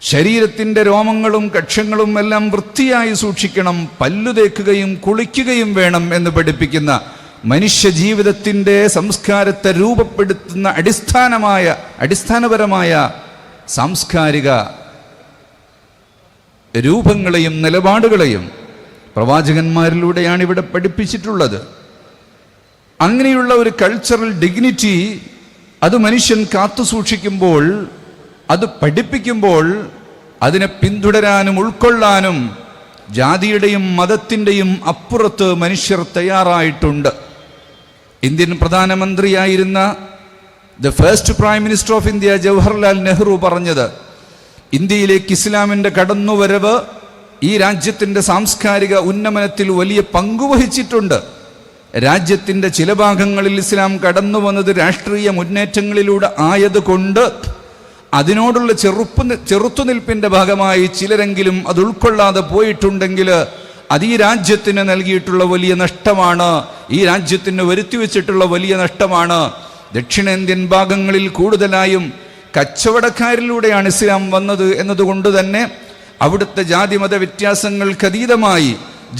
ശരീരത്തിൻ്റെ രോമങ്ങളും കക്ഷങ്ങളും എല്ലാം വൃത്തിയായി സൂക്ഷിക്കണം. പല്ലു തേക്കുകയും കുളിക്കുകയും വേണം എന്ന് പഠിപ്പിക്കുന്ന, മനുഷ്യ ജീവിതത്തിൻ്റെ സംസ്കാരത്തെ രൂപപ്പെടുത്തുന്ന അടിസ്ഥാനപരമായ സാംസ്കാരിക രൂപങ്ങളെയും നിലപാടുകളെയും പ്രവാചകന്മാരിലൂടെയാണ് ഇവിടെ പഠിപ്പിച്ചിട്ടുള്ളത്. അങ്ങനെയുള്ള ഒരു കൾച്ചറൽ ഡിഗ്നിറ്റി അത് മനുഷ്യൻ കാത്തു സൂക്ഷിക്കുമ്പോൾ, അത് പഠിപ്പിക്കുമ്പോൾ, അതിനെ പിന്തുടരാനും ഉൾക്കൊള്ളാനും ജാതിയുടെയും മതത്തിൻ്റെയും അപ്പുറത്ത് മനുഷ്യർ തയ്യാറായിട്ടുണ്ട്. ഇന്ത്യൻ പ്രധാനമന്ത്രിയായിരുന്ന the first prime minister of India Jawaharlal Nehru പറഞ്ഞത്, ഇന്ത്യയിലേക്ക് ഇസ്ലാമിൻ്റെ കടന്നുവരവ് ഈ രാജ്യത്തിൻ്റെ സാംസ്കാരിക ഉന്നമനത്തിൽ വലിയ പങ്കുവഹിച്ചിട്ടുണ്ട്. രാജ്യത്തിൻ്റെ ചില ഭാഗങ്ങളിൽ ഇസ്ലാം കടന്നു വന്നത് രാഷ്ട്രീയ മുന്നേറ്റങ്ങളിലൂടെ ആയതുകൊണ്ട് അതിനോടുള്ള ചെറുത്തുനിൽപ്പിൻ്റെ ഭാഗമായി ചിലരെങ്കിലും അത് ഉൾക്കൊള്ളാതെ പോയിട്ടുണ്ടെങ്കിൽ അത് ഈ രാജ്യത്തിന് നൽകിയിട്ടുള്ള വലിയ നഷ്ടമാണ്, ഈ രാജ്യത്തിന് വരുത്തിവെച്ചിട്ടുള്ള വലിയ നഷ്ടമാണ്. ദക്ഷിണേന്ത്യൻ ഭാഗങ്ങളിൽ കൂടുതലായും കച്ചവടക്കാരിലൂടെയാണ് ഇസ്ലാം വന്നത് എന്നതുകൊണ്ട് തന്നെ അവിടുത്തെ ജാതിമത വ്യത്യാസങ്ങൾക്കതീതമായി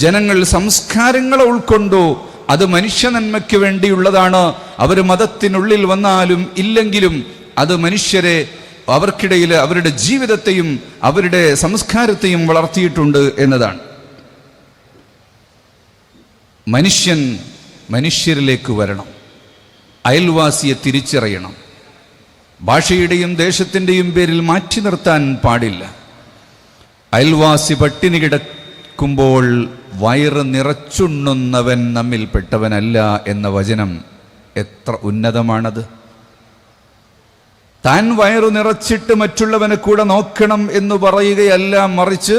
ജനങ്ങൾ സംസ്കാരങ്ങളെ ഉൾക്കൊണ്ടു. അത് മനുഷ്യ നന്മയ്ക്ക് വേണ്ടിയുള്ളതാണ്. അവർ മതത്തിനുള്ളിൽ വന്നാലും ഇല്ലെങ്കിലും അത് മനുഷ്യരെ അവർക്കിടയിൽ അവരുടെ ജീവിതത്തെയും അവരുടെ സംസ്കാരത്തെയും വളർത്തിയിട്ടുണ്ട് എന്നതാണ്. മനുഷ്യൻ മനുഷ്യരിലേക്ക് വരണം, അയൽവാസിയെ തിരിച്ചറിയണം. ഭാഷയുടെയും ദേശത്തിൻ്റെയും പേരിൽ മാറ്റി നിർത്താൻ പാടില്ല. അയൽവാസി പട്ടിണി കിടക്കുമ്പോൾ വയറ് നിറച്ചുണ്ണുന്നവൻ നമ്മിൽപ്പെട്ടവനല്ല എന്ന വചനം എത്ര ഉന്നതമാണത്. താൻ വയറു നിറച്ചിട്ട് മറ്റുള്ളവനെ കൂടെ നോക്കണം എന്ന് പറയുകയല്ല, മറിച്ച്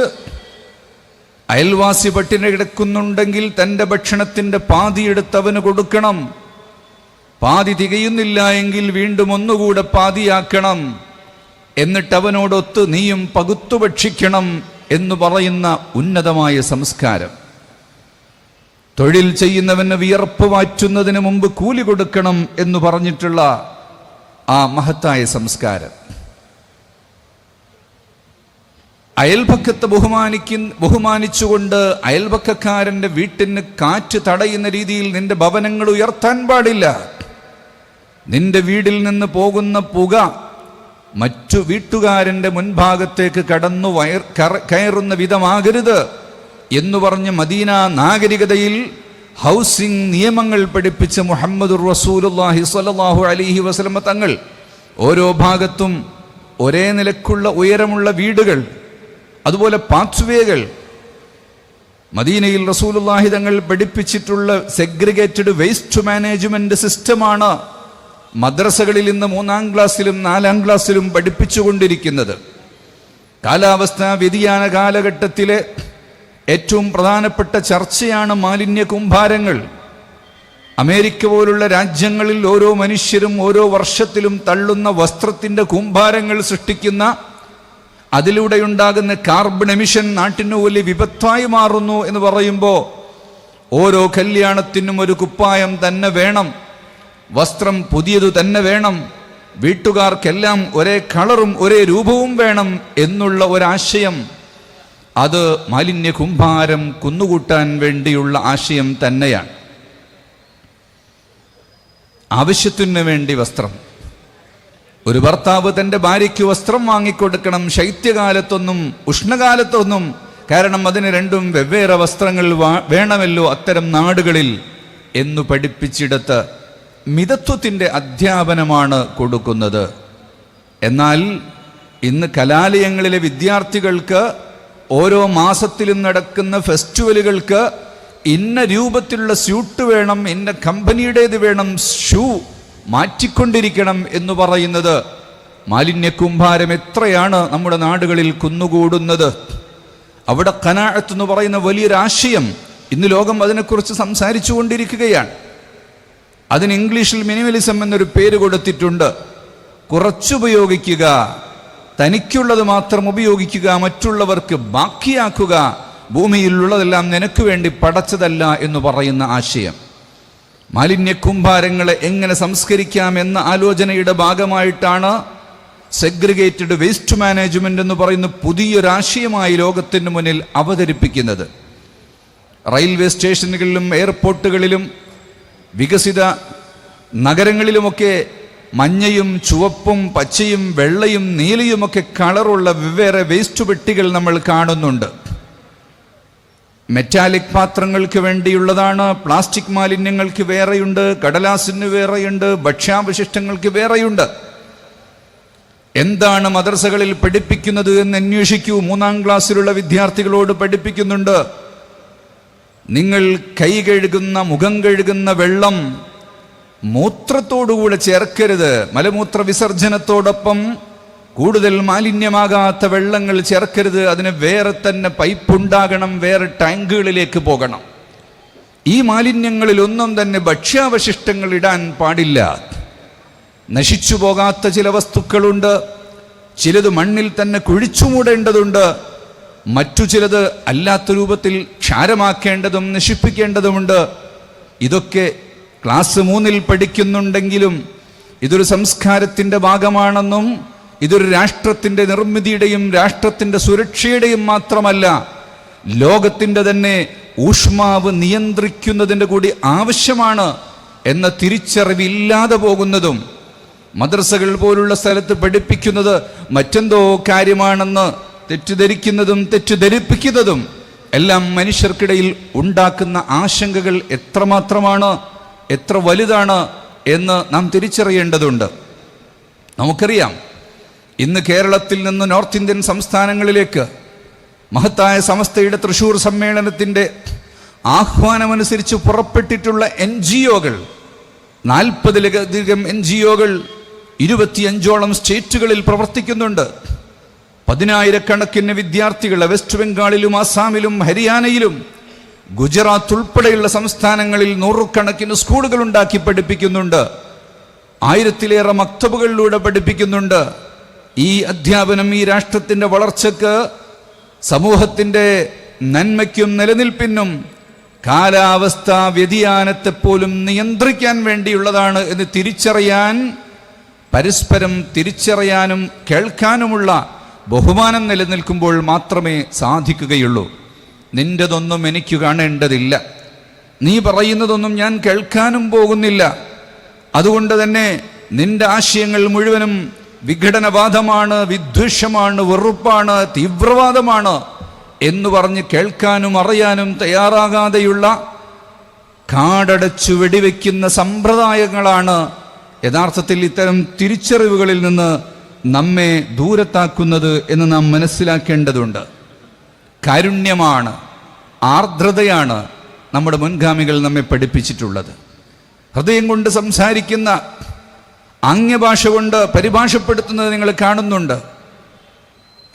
അയൽവാസി പട്ടിണി കിടക്കുന്നുണ്ടെങ്കിൽ തൻ്റെ ഭക്ഷണത്തിൻ്റെ പാതി എടുത്തവന് കൊടുക്കണം. പാതി തികയുന്നില്ല എങ്കിൽ വീണ്ടും ഒന്നുകൂടെ പാതിയാക്കണം. എന്നിട്ട് അവനോടൊത്ത് നീയും പകുത്തു ഭക്ഷിക്കണം എന്ന് പറയുന്ന ഉന്നതമായ സംസ്കാരം. തൊഴിൽ ചെയ്യുന്നവന് വിയർപ്പ് വാറ്റുന്നതിന് മുമ്പ് കൂലി കൊടുക്കണം എന്ന് പറഞ്ഞിട്ടുള്ള ആ മഹത്തായ സംസ്കാരം. അയൽപക്കത്തെ ബഹുമാനിച്ചുകൊണ്ട് അയൽപക്കക്കാരൻ്റെ വീട്ടിന് കാറ്റ് തടയുന്ന രീതിയിൽ നിന്റെ ഭവനങ്ങൾ ഉയർത്താൻ പാടില്ല. നിന്റെ വീടിൽ നിന്ന് പോകുന്ന പുക മറ്റു വീട്ടുകാരൻ്റെ മുൻഭാഗത്തേക്ക് കടന്നു കയറുന്ന വിധമാകരുത് എന്ന് പറഞ്ഞ് മദീന നാഗരികതയിൽ ഹൗസിംഗ് നിയമങ്ങൾ പഠിപ്പിച്ച മുഹമ്മദുർ റസൂലുള്ളാഹി സ്വല്ലല്ലാഹു അലൈഹി വസല്ലം തങ്ങൾ ഓരോ ഭാഗത്തും ഒരേ നിലക്കുള്ള ഉയരമുള്ള വീടുകൾ, അതുപോലെ പാത്വേകൾ. മദീനയിൽ റസൂലുള്ളാഹി തങ്ങൾ പഠിപ്പിച്ചിട്ടുള്ള സെഗ്രിഗേറ്റഡ് വേസ്റ്റ് മാനേജ്മെന്റ് സിസ്റ്റമാണ് മദ്രസകളിൽ ഇന്ന് 3-ാം ക്ലാസ്സിലും 4-ാം ക്ലാസ്സിലും പഠിപ്പിച്ചുകൊണ്ടിരിക്കുന്നത്. കാലാവസ്ഥാ വ്യതിയാന കാലഘട്ടത്തിലെ ഏറ്റവും പ്രധാനപ്പെട്ട ചർച്ചയാണ് മാലിന്യ കൂമ്പാരങ്ങൾ. അമേരിക്ക പോലുള്ള രാജ്യങ്ങളിൽ ഓരോ മനുഷ്യരും ഓരോ വർഷത്തിലും തള്ളുന്ന വസ്ത്രത്തിൻ്റെ കൂമ്പാരങ്ങൾ സൃഷ്ടിക്കുന്ന, അതിലൂടെയുണ്ടാകുന്ന കാർബൺ എമിഷൻ നാട്ടിന് വലിയ വിപത്തായി മാറുന്നു എന്ന് പറയുമ്പോൾ ഓരോ കല്യാണത്തിനും ഒരു കുപ്പായം തന്നെ വേണം, വസ്ത്രം പുതിയതു തന്നെ വേണം, വീട്ടുകാർക്കെല്ലാം ഒരേ കളറും ഒരേ രൂപവും വേണം എന്നുള്ള ഒരാശയം, അത് മാലിന്യ കുമ്പാരം കുന്നുകൂട്ടാൻ വേണ്ടിയുള്ള ആശയം തന്നെയാണ്. ആവശ്യത്തിന് വേണ്ടി വസ്ത്രം. ഒരു ഭർത്താവ് തൻ്റെ ഭാര്യയ്ക്ക് വസ്ത്രം വാങ്ങിക്കൊടുക്കണം, ശൈത്യകാലത്തൊന്നും ഉഷ്ണകാലത്തൊന്നും. കാരണം അതിന് രണ്ടും വെവ്വേറെ വസ്ത്രങ്ങൾ വേണമല്ലോ അത്തരം നാടുകളിൽ എന്നു പഠിപ്പിച്ചിടത്ത് മിതത്വത്തിൻ്റെ അധ്യാപനമാണ് കൊടുക്കുന്നത്. എന്നാൽ ഇന്ന് കലാലയങ്ങളിലെ വിദ്യാർത്ഥികൾക്ക് ഓരോ മാസത്തിലും നടക്കുന്ന ഫെസ്റ്റിവലുകൾക്ക് ഇന്ന രൂപത്തിലുള്ള സ്യൂട്ട് വേണം, ഇന്ന കമ്പനിയുടേത് വേണം, ഷൂ മാറ്റിക്കൊണ്ടിരിക്കണം എന്ന് പറയുന്നത് മാലിന്യ കുമ്പാരം എത്രയാണ് നമ്മുടെ നാടുകളിൽ കുന്നുകൂടുന്നത്. അവിടെ ഖനാഅത്ത് എന്ന് പറയുന്ന വലിയൊരാശയം ഇന്ന് ലോകം അതിനെക്കുറിച്ച് സംസാരിച്ചു കൊണ്ടിരിക്കുകയാണ്. അതിന് ഇംഗ്ലീഷിൽ മിനിമലിസം എന്നൊരു പേര് കൊടുത്തിട്ടുണ്ട്. കുറച്ചുപയോഗിക്കുക, തനിക്കുള്ളത് മാത്രം ഉപയോഗിക്കുക, മറ്റുള്ളവർക്ക് ബാക്കിയാക്കുക, ഭൂമിയിലുള്ളതെല്ലാം നിനക്ക് വേണ്ടി പടച്ചതല്ല എന്ന് പറയുന്ന ആശയം. മാലിന്യ കുമ്പാരങ്ങളെ എങ്ങനെ സംസ്കരിക്കാം എന്ന ആലോചനയുടെ ഭാഗമായിട്ടാണ് സെഗ്രിഗേറ്റഡ് വേസ്റ്റ് മാനേജ്മെന്റ് എന്ന് പറയുന്ന പുതിയൊരാശയമായി ലോകത്തിന് മുന്നിൽ അവതരിപ്പിക്കുന്നത്. റെയിൽവേ സ്റ്റേഷനുകളിലും എയർപോർട്ടുകളിലും വികസിത നഗരങ്ങളിലുമൊക്കെ മഞ്ഞയും ചുവപ്പും പച്ചയും വെള്ളയും നീലയുമൊക്കെ കളറുള്ള വെവ്വേറെ വേസ്റ്റ് പെട്ടികൾ നമ്മൾ കാണുന്നുണ്ട്. മെറ്റാലിക് പാത്രങ്ങൾക്ക് വേണ്ടിയുള്ളതാണ്, പ്ലാസ്റ്റിക് മാലിന്യങ്ങൾക്ക് വേറെയുണ്ട്, കടലാസിന് വേറെയുണ്ട്, ഭക്ഷ്യാവശിഷ്ടങ്ങൾക്ക് വേറെയുണ്ട്. എന്താണ് മദ്രസകളിൽ പഠിപ്പിക്കുന്നത് എന്ന് അന്വേഷിക്കൂ. 3-ാം ക്ലാസ്സിലുള്ള വിദ്യാർത്ഥികളോട് പഠിപ്പിക്കുന്നുണ്ട്, നിങ്ങൾ കൈ കഴുകുന്ന മുഖം കഴുകുന്ന വെള്ളം മൂത്രത്തോടുകൂടെ ചേർക്കരുത്. മലമൂത്ര വിസർജനത്തോടൊപ്പം കൂടുതൽ മാലിന്യമാകാത്ത വെള്ളങ്ങൾ ചേർക്കരുത്, അതിന് വേറെ തന്നെ പൈപ്പുണ്ടാകണം, വേറെ ടാങ്കുകളിലേക്ക് പോകണം. ഈ മാലിന്യങ്ങളിലൊന്നും തന്നെ ഭക്ഷ്യാവശിഷ്ടങ്ങൾ ഇടാൻ പാടില്ല. നശിച്ചു പോകാത്ത ചില വസ്തുക്കളുണ്ട്, ചിലത് മണ്ണിൽ തന്നെ കുഴിച്ചു മൂടേണ്ടതുണ്ട്, മറ്റു ചിലത് അല്ലാത്ത രൂപത്തിൽ ക്ഷാരമാക്കേണ്ടതും നശിപ്പിക്കേണ്ടതുമുണ്ട്. ഇതൊക്കെ ക്ലാസ് 3 പഠിക്കുന്നുണ്ടെങ്കിലും ഇതൊരു സംസ്കാരത്തിൻ്റെ ഭാഗമാണെന്നും ഇതൊരു രാഷ്ട്രത്തിൻ്റെ നിർമ്മിതിയുടെയും രാഷ്ട്രത്തിൻ്റെ സുരക്ഷയുടെയും മാത്രമല്ല, ലോകത്തിൻ്റെ തന്നെ ഊഷ്മാവ് നിയന്ത്രിക്കുന്നതിൻ്റെ കൂടി ആവശ്യമാണ് എന്ന തിരിച്ചറിവില്ലാതെ പോകുന്നതും, മദ്രസകൾ പോലുള്ള സ്ഥലത്ത് പഠിപ്പിക്കുന്നത് മറ്റെന്തോ കാര്യമാണെന്ന് തെറ്റിദ്ധരിക്കുന്നതും തെറ്റിദ്ധരിപ്പിക്കുന്നതും എല്ലാം മനുഷ്യർക്കിടയിൽ ഉണ്ടാക്കുന്ന ആശങ്കകൾ എത്രമാത്രമാണ്, എത്ര വലുതാണ് എന്ന് നാം തിരിച്ചറിയേണ്ടതുണ്ട്. നമുക്കറിയാം, ഇന്ന് കേരളത്തിൽ നിന്ന് നോർത്ത് ഇന്ത്യൻ സംസ്ഥാനങ്ങളിലേക്ക് മഹത്തായ സമസ്തയുടെ തൃശ്ശൂർ സമ്മേളനത്തിൻ്റെ ആഹ്വാനമനുസരിച്ച് പുറപ്പെട്ടിട്ടുള്ള NGOകൾ, 40-ലധികം NGOകൾ 25ഓളം സ്റ്റേറ്റുകളിൽ പ്രവർത്തിക്കുന്നുണ്ട്. 10,000-കണക്കിന് വിദ്യാർത്ഥികളെ വെസ്റ്റ് ബംഗാളിലും ആസാമിലും ഹരിയാനയിലും ഗുജറാത്ത് ഉൾപ്പെടെയുള്ള സംസ്ഥാനങ്ങളിൽ 100കണക്കിന് സ്കൂളുകൾ ഉണ്ടാക്കി പഠിപ്പിക്കുന്നുണ്ട്. 1000-ലേറെ മക്തബുകളിലൂടെ പഠിപ്പിക്കുന്നുണ്ട്. ഈ അധ്യാപനം ഈ രാഷ്ട്രത്തിൻ്റെ വളർച്ചയ്ക്ക്, സമൂഹത്തിൻ്റെ നന്മയ്ക്കും നിലനിൽപ്പിനും കാലാവസ്ഥാ വ്യതിയാനത്തെപ്പോലും നിയന്ത്രിക്കാൻ വേണ്ടിയുള്ളതാണ് എന്ന് തിരിച്ചറിയാൻ, പരസ്പരം തിരിച്ചറിയാനും കേൾക്കാനുമുള്ള ബഹുമാനം നിലനിൽക്കുമ്പോൾ മാത്രമേ സാധിക്കുകയുള്ളൂ. നിൻ്റെതൊന്നും എനിക്ക് കാണേണ്ടതില്ല, നീ പറയുന്നതൊന്നും ഞാൻ കേൾക്കാനും പോകുന്നില്ല, അതുകൊണ്ട് തന്നെ നിന്റെ ആശയങ്ങൾ മുഴുവനും വിഘടനവാദമാണ്, വിദ്വേഷമാണ്, വെറുപ്പാണ്, തീവ്രവാദമാണ് എന്ന് പറഞ്ഞ് കേൾക്കാനും അറിയാനും തയ്യാറാകാതെയുള്ള കാടടച്ചു വെടിവെക്കുന്ന സമ്പ്രദായങ്ങളാണ് യഥാർത്ഥത്തിൽ ഇത്തരം തിരിച്ചറിവുകളിൽ നിന്ന് നമ്മെ ദൂരത്താക്കുന്നത് എന്ന് നാം മനസ്സിലാക്കേണ്ടതുണ്ട്. കാരുണ്യമാണ്, ആർദ്രതയാണ് നമ്മുടെ മുൻഗാമികൾ നമ്മെ പഠിപ്പിച്ചിട്ടുള്ളത്. ഹൃദയം കൊണ്ട് സംസാരിക്കുന്ന, ആംഗ്യഭാഷ കൊണ്ട് പരിഭാഷപ്പെടുത്തുന്നത് നിങ്ങൾ കാണുന്നുണ്ട്.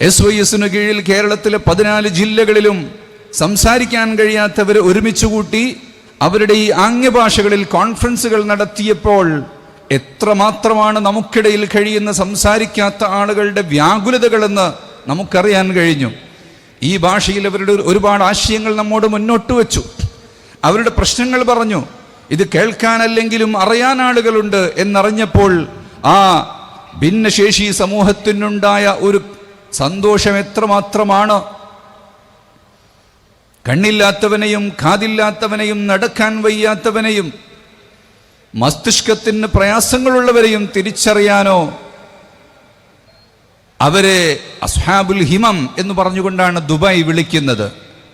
SYSന് കീഴിൽ കേരളത്തിലെ 14 ജില്ലകളിലും സംസാരിക്കാൻ കഴിയാത്തവരെ ഒരുമിച്ച് കൂട്ടി അവരുടെ ഈ ആംഗ്യഭാഷകളിൽ കോൺഫറൻസുകൾ നടത്തിയപ്പോൾ എത്രമാത്രമാണ് നമുക്കിടയിൽ കഴിയുന്ന സംസാരിക്കാത്ത ആളുകളുടെ വ്യാകുലതകളെന്ന് നമുക്കറിയാൻ കഴിഞ്ഞു. ഈ ഭാഷയിൽ അവരുടെ ഒരുപാട് ആശയങ്ങൾ നമ്മോട് മുന്നോട്ട് വച്ചു, അവരുടെ പ്രശ്നങ്ങൾ പറഞ്ഞു. ഇത് കേൾക്കാനല്ലെങ്കിലും അറിയാൻ ആളുകളുണ്ട് എന്നറിഞ്ഞപ്പോൾ ആ ഭിന്നശേഷി സമൂഹത്തിനുണ്ടായ ഒരു സന്തോഷം എത്രമാത്രമാണ്. കണ്ണില്ലാത്തവനെയും കാതില്ലാത്തവനെയും നടക്കാൻ വയ്യാത്തവനെയും മസ്തിഷ്കത്തിന് പ്രയാസങ്ങളുള്ളവരെയും തിരിച്ചറിയാനോ, അവരെ അസ്ഹാബുൽ ഹിമം എന്ന് പറഞ്ഞുകൊണ്ടാണ് ദുബായ് വിളിക്കുന്നത്.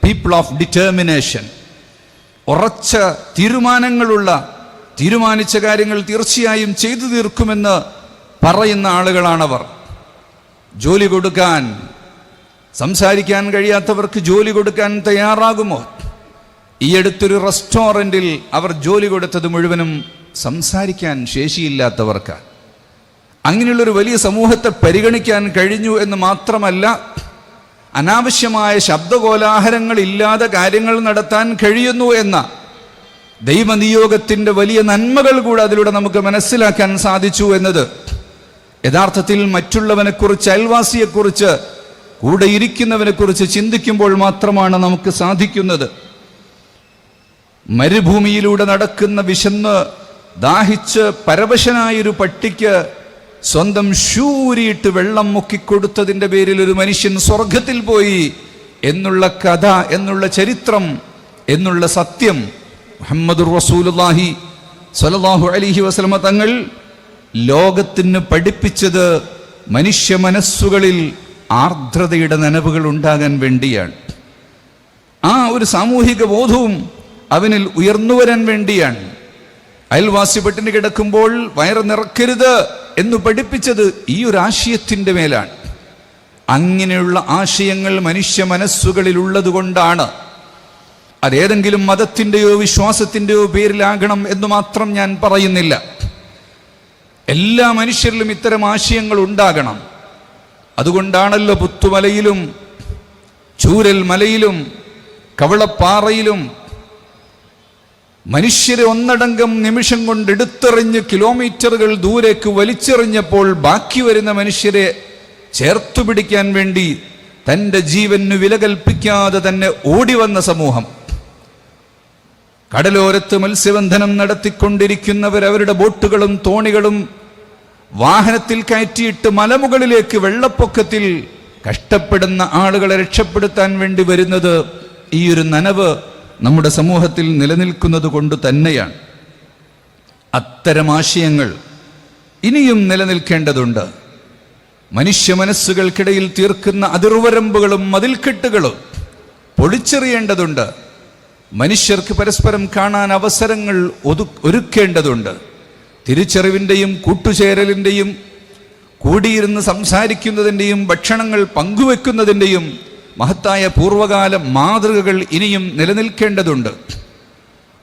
പീപ്പിൾ ഓഫ് ഡിറ്റർമിനേഷൻ, ഉറച്ച തീരുമാനങ്ങളുള്ള, തീരുമാനിച്ച കാര്യങ്ങൾ തീർച്ചയായും ചെയ്തു തീർക്കുമെന്ന് പറയുന്ന ആളുകളാണവർ. ജോലി കൊടുക്കാൻ, സംസാരിക്കാൻ കഴിയാത്തവർക്ക് ജോലി കൊടുക്കാൻ തയ്യാറാകുമോ? ഈ അടുത്തൊരു റെസ്റ്റോറൻറ്റിൽ അവർ ജോലി കൊടുത്തത് മുഴുവനും സംസാരിക്കാൻ ശേഷിയില്ലാത്തവർക്ക്. അങ്ങനെയുള്ളൊരു വലിയ സമൂഹത്തെ പരിഗണിക്കാൻ കഴിഞ്ഞു എന്ന് മാത്രമല്ല, അനാവശ്യമായ ശബ്ദകോലാഹലങ്ങളില്ലാതെ കാര്യങ്ങൾ നടത്താൻ കഴിയുന്നു എന്ന ദൈവനിയോഗത്തിൻ്റെ വലിയ നന്മകൾ കൂടെ അതിലൂടെ നമുക്ക് മനസ്സിലാക്കാൻ സാധിച്ചു എന്നത് യഥാർത്ഥത്തിൽ മറ്റുള്ളവനെക്കുറിച്ച്, അയൽവാസിയെക്കുറിച്ച്, കൂടെ ഇരിക്കുന്നവനെക്കുറിച്ച് ചിന്തിക്കുമ്പോൾ മാത്രമാണ് നമുക്ക് സാധിക്കുന്നത്. മരുഭൂമിയിലൂടെ നടക്കുന്ന വിശന്ന് ദാഹിച്ച് പരവശനായൊരു പട്ടിക്ക് സ്വന്തം ഷൂരിയിട്ട് വെള്ളം മുക്കിക്കൊടുത്തതിൻ്റെ പേരിൽ ഒരു മനുഷ്യൻ സ്വർഗത്തിൽ പോയി എന്നുള്ള കഥ, എന്നുള്ള ചരിത്രം, എന്നുള്ള സത്യം മുഹമ്മദുർ റസൂലുള്ളാഹി സ്വല്ലല്ലാഹു അലൈഹി വസല്ലമ തങ്ങൾ ലോകത്തിന് പഠിപ്പിച്ചത് മനുഷ്യ മനസ്സുകളിൽ ആർദ്രതയുടെ നനവുകൾ ഉണ്ടാകാൻ വേണ്ടിയാണ്. ആ ഒരു സാമൂഹിക ബോധവും അവനിൽ ഉയർന്നു വരാൻ വേണ്ടിയാണ്. അയൽവാസി പട്ടിണി കിടക്കുമ്പോൾ വയറ് നിറക്കരുത് എന്ന് പഠിപ്പിച്ചത് ഈ ഒരു ആശയത്തിൻ്റെ മേലാണ്. അങ്ങനെയുള്ള ആശയങ്ങൾ മനുഷ്യ മനസ്സുകളിൽ ഉള്ളത് കൊണ്ടാണ്. അതേതെങ്കിലും മതത്തിൻ്റെയോ വിശ്വാസത്തിൻ്റെയോ പേരിലാകണം എന്ന് മാത്രം ഞാൻ പറയുന്നില്ല. എല്ലാ മനുഷ്യരിലും ഇത്തരം ആശയങ്ങൾ ഉണ്ടാകണം. അതുകൊണ്ടാണല്ലോ പുത്തുമലയിലും ചൂരൽ മലയിലും കവളപ്പാറയിലും മനുഷ്യരെ ഒന്നടങ്കം നിമിഷം കൊണ്ട് എടുത്തെറിഞ്ഞ് കിലോമീറ്ററുകൾ ദൂരേക്ക് വലിച്ചെറിഞ്ഞപ്പോൾ ബാക്കി വരുന്ന മനുഷ്യരെ ചേർത്തു പിടിക്കാൻ വേണ്ടി തൻ്റെ ജീവന് വില കൽപ്പിക്കാതെ തന്നെ ഓടിവന്ന സമൂഹം. കടലോരത്ത് മത്സ്യബന്ധനം നടത്തിക്കൊണ്ടിരിക്കുന്നവർ അവരുടെ ബോട്ടുകളും തോണികളും വാഹനത്തിൽ കയറ്റിയിട്ട് മലമുകളിലേക്ക് വെള്ളപ്പൊക്കത്തിൽ കഷ്ടപ്പെടുന്ന ആളുകളെ രക്ഷപ്പെടുത്താൻ വേണ്ടി വരുന്നത് ഈ ഒരു നനവ് നമ്മുടെ സമൂഹത്തിൽ നിലനിൽക്കുന്നത് കൊണ്ട് തന്നെയാണ്. അത്തരം ആശയങ്ങൾ ഇനിയും നിലനിൽക്കേണ്ടതുണ്ട്. മനുഷ്യ മനസ്സുകൾക്കിടയിൽ തീർക്കുന്ന അതിർവരമ്പുകളും മതിൽക്കെട്ടുകളും പൊളിച്ചെറിയേണ്ടതുണ്ട്. മനുഷ്യർക്ക് പരസ്പരം കാണാൻ അവസരങ്ങൾ ഒരുക്കേണ്ടതുണ്ട്. തിരിച്ചറിവിൻ്റെയും കൂട്ടുചേരലിൻ്റെയും കൂടിയിരുന്ന് സംസാരിക്കുന്നതിൻ്റെയും ഭക്ഷണങ്ങൾ പങ്കുവെക്കുന്നതിൻ്റെയും മഹത്തായ പൂർവകാല മാതൃകകൾ ഇനിയും നിലനിൽക്കേണ്ടതുണ്ട്.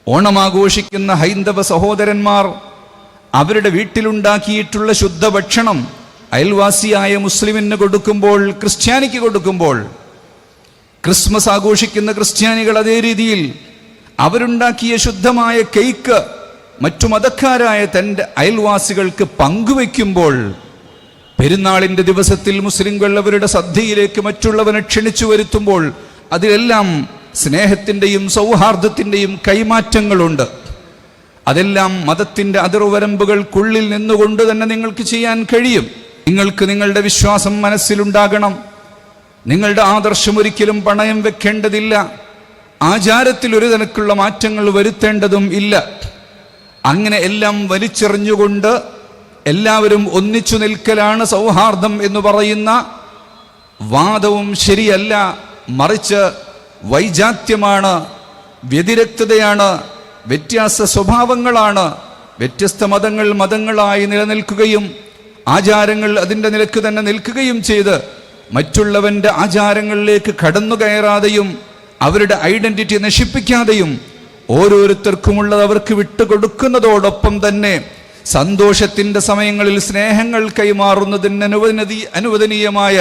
ഓണമാഘോഷിക്കുന്ന ഹൈന്ദവ സഹോദരന്മാർ അവരുടെ വീട്ടിലുണ്ടാക്കിയിട്ടുള്ള ശുദ്ധഭക്ഷണം അയൽവാസിയായ മുസ്ലിമിന് കൊടുക്കുമ്പോൾ, ക്രിസ്ത്യാനിക്ക് കൊടുക്കുമ്പോൾ, ക്രിസ്മസ് ആഘോഷിക്കുന്ന ക്രിസ്ത്യാനികൾ അതേ രീതിയിൽ അവരുണ്ടാക്കിയ ശുദ്ധമായ കേക്ക് മറ്റു മതക്കാരായ തൻ്റെ അയൽവാസികൾക്ക് പങ്കുവെക്കുമ്പോൾ, പെരുന്നാളിൻ്റെ ദിവസത്തിൽ മുസ്ലിംകൾ അവരുടെ സദ്യയിലേക്ക് മറ്റുള്ളവനെ ക്ഷണിച്ചു വരുത്തുമ്പോൾ അതിലെല്ലാം സ്നേഹത്തിൻ്റെയും സൗഹാർദ്ദത്തിൻ്റെയും കൈമാറ്റങ്ങളുണ്ട്. അതെല്ലാം മതത്തിൻ്റെ അതിർവരമ്പുകൾക്കുള്ളിൽ നിന്നുകൊണ്ട് തന്നെ നിങ്ങൾക്ക് ചെയ്യാൻ കഴിയും. നിങ്ങൾക്ക് നിങ്ങളുടെ വിശ്വാസം മനസ്സിലുണ്ടാകണം. നിങ്ങളുടെ ആദർശം ഒരിക്കലും പണയം വെക്കേണ്ടതില്ല. ആചാരത്തിൽ ഒരു തരക്കുള്ള മാറ്റങ്ങൾ വരുത്തേണ്ടതും ഇല്ല. അങ്ങനെ എല്ലാം വലിച്ചെറിഞ്ഞുകൊണ്ട് എല്ലാവരും ഒന്നിച്ചു നിൽക്കലാണ് സൗഹാർദ്ദം എന്ന് പറയുന്ന വാദവും ശരിയല്ല. മറിച്ച് വൈജാത്യമാണ്, വ്യതിരക്തതയാണ്, വ്യത്യാസ സ്വഭാവങ്ങളാണ്. വ്യത്യസ്ത മതങ്ങൾ മതങ്ങളായി നിലനിൽക്കുകയും ആചാരങ്ങൾ അതിൻ്റെ നിലക്ക് തന്നെ നിൽക്കുകയും ചെയ്ത് മറ്റുള്ളവൻ്റെ ആചാരങ്ങളിലേക്ക് കടന്നു കയറാതെയും അവരുടെ ഐഡന്റിറ്റി നശിപ്പിക്കാതെയും ഓരോരുത്തർക്കുമുള്ളത് അവർക്ക് വിട്ടുകൊടുക്കുന്നതോടൊപ്പം തന്നെ സന്തോഷത്തിൻ്റെ സമയങ്ങളിൽ സ്നേഹങ്ങൾ കൈമാറുന്നതിന് അനുവദനീയമായ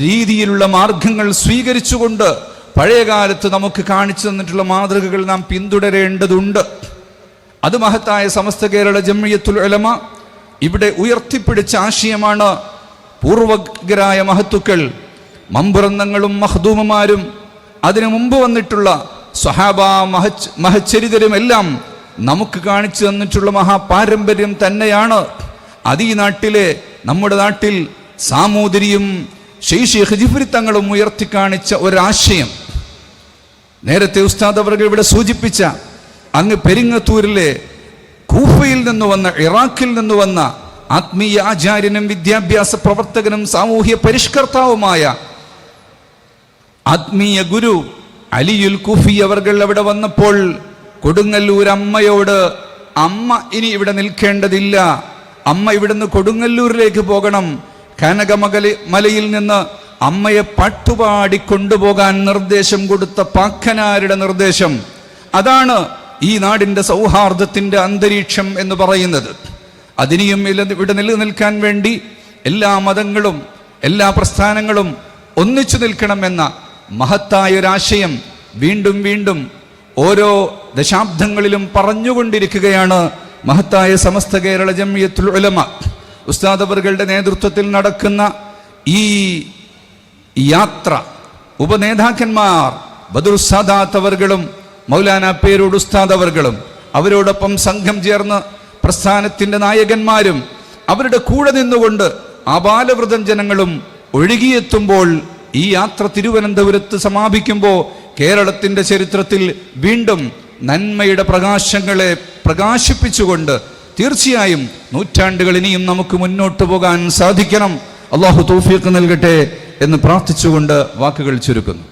രീതിയിലുള്ള മാർഗങ്ങൾ സ്വീകരിച്ചുകൊണ്ട് പഴയകാലത്ത് നമുക്ക് കാണിച്ചു തന്നിട്ടുള്ള മാതൃകകൾ നാം പിന്തുടരേണ്ടതുണ്ട്. അത് മഹത്തായ സമസ്ത കേരള ജംഇയ്യത്തുൽ ഉലമ ഇവിടെ ഉയർത്തിപ്പിടിച്ച ആശയമാണ്. പൂർവകരായ മഹത്തുക്കൾ, മമ്പുറന്നങ്ങളും മഖ്ദൂമമാരും അതിനു മുമ്പ് വന്നിട്ടുള്ള സ്വഹാബ മഹച്ചരിതരുമെല്ലാം നമുക്ക് കാണിച്ചു തന്നിട്ടുള്ള മഹാപാരമ്പര്യം തന്നെയാണ്. അത് ഈ നാട്ടിലെ, നമ്മുടെ നാട്ടിൽ സാമൂതിരിയും ശൈഖ് ജിഫ്രി തങ്ങളും ഉയർത്തി കാണിച്ച ഒരാശയം. നേരത്തെ ഉസ്താദ് അവർ ഇവിടെ സൂചിപ്പിച്ച അങ്ങ് പെരിങ്ങത്തൂരിലെ കൂഫയിൽ നിന്ന് വന്ന, ഇറാഖിൽ നിന്ന് വന്ന ആത്മീയ ആചാര്യനും വിദ്യാഭ്യാസ പ്രവർത്തകനും സാമൂഹ്യ പരിഷ്കർത്താവുമായ ആത്മീയ ഗുരു അലിയുൽ കൂഫി അവർകൾ അവിടെ വന്നപ്പോൾ കൊടുങ്ങല്ലൂർ അമ്മയോട്, അമ്മ ഇനി ഇവിടെ നിൽക്കേണ്ടതില്ല, അമ്മ ഇവിടുന്ന് കൊടുങ്ങല്ലൂരിലേക്ക് പോകണം. കനകമലയിൽ നിന്ന് അമ്മയെ പാട്ടുപാടി കൊണ്ടുപോകാൻ നിർദ്ദേശം കൊടുത്ത പാക്കനാരുടെ നിർദ്ദേശം. അതാണ് ഈ നാടിൻ്റെ സൗഹാർദ്ദത്തിൻ്റെ അന്തരീക്ഷം എന്ന് പറയുന്നത്. അതിനെയും ഇവിടെ നിലനിൽക്കാൻ വേണ്ടി എല്ലാ മതങ്ങളും എല്ലാ പ്രസ്ഥാനങ്ങളും ഒന്നിച്ചു നിൽക്കണമെന്ന മഹത്തായൊരാശയം വീണ്ടും വീണ്ടും ഓരോ ദശാബ്ദങ്ങളിലും പറഞ്ഞുകൊണ്ടിരിക്കുകയാണ് മഹത്തായ സമസ്ത കേരള ജംഇയ്യത്തുൽ ഉലമ. ഉസ്താദ് അവറുകളുടെ നേതൃത്വത്തിൽ നടക്കുന്ന ഈ യാത്ര ഉപനേതാക്കന്മാർ ബദറുസ്സാദാത്ത് അവറുകളും മൗലാന പേരൂർ ഉസ്താദ് അവറുകളും അവരോടൊപ്പം സംഘം ചേർന്ന് പ്രസ്ഥാനത്തിൻ്റെ നായകന്മാരും അവരുടെ കൂടെ നിന്നുകൊണ്ട് ആബാലവൃതം ജനങ്ങളും ഒഴുകിയെത്തുമ്പോൾ ഈ യാത്ര തിരുവനന്തപുരത്ത് സമാപിക്കുമ്പോൾ കേരളത്തിൻ്റെ ചരിത്രത്തിൽ വീണ്ടും നന്മയുടെ പ്രകാശങ്ങളെ പ്രകാശിപ്പിച്ചുകൊണ്ട് തീർച്ചയായും നൂറ്റാണ്ടുകൾ ഇനിയും നമുക്ക് മുന്നോട്ട് പോകാൻ സാധിക്കണം. അള്ളാഹു തൗഫീഖ് നൽകട്ടെ എന്ന് പ്രാർത്ഥിച്ചുകൊണ്ട് വാക്കുകൾ ചുരുക്കുന്നു.